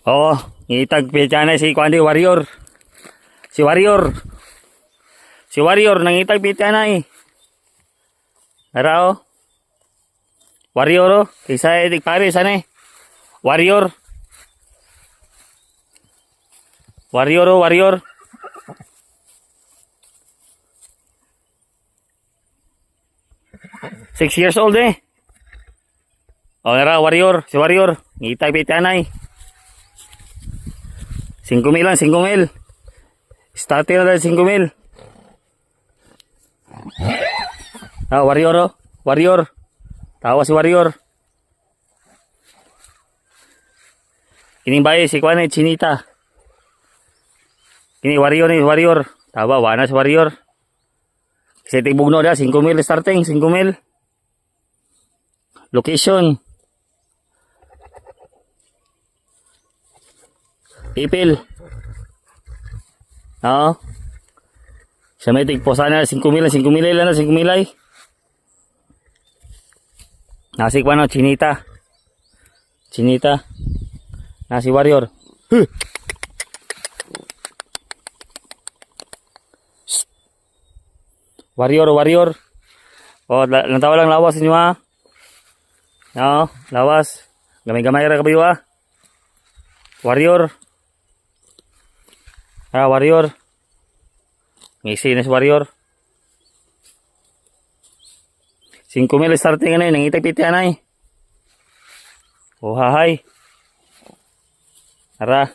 Oo, ngitag pityanay si Kwandi Warrior. Si Warrior. Si Warrior, nangitag pityanay. Ara o. Warrior o. Isa edik pare, sana eh. Warrior. Warrior o, Warrior. Six years old eh. O, ara, Warrior. Si Warrior. Ngitag pityanay. 5,000 lang, 5,000. Starting na dahil 5,000. Ah, Warrior oh. Warrior. Tawa si Warrior. Kining bayi si Kwan Chinita. Kini Warrior ni Warrior. Tawa, wana si Warrior. Kasi tibugno na, 5,000 starting, 5,000. Location. Ipil. Oo. Siya may tigpo sana 5,000 lang na 5,000 ay. Nasik pa no, Chinita. Chinita. Nasi Warrior. Huh. Warrior, Warrior. Oh, natawa lang lawas ninyo ha. Oo, lawas. Gamay-gamay ra kabayo ha. Warrior. Ah, Warrior. Ngisi na si Warrior. 5,000 starting na yun. Nangitag pitihan ay. Oh, hahay. Ara.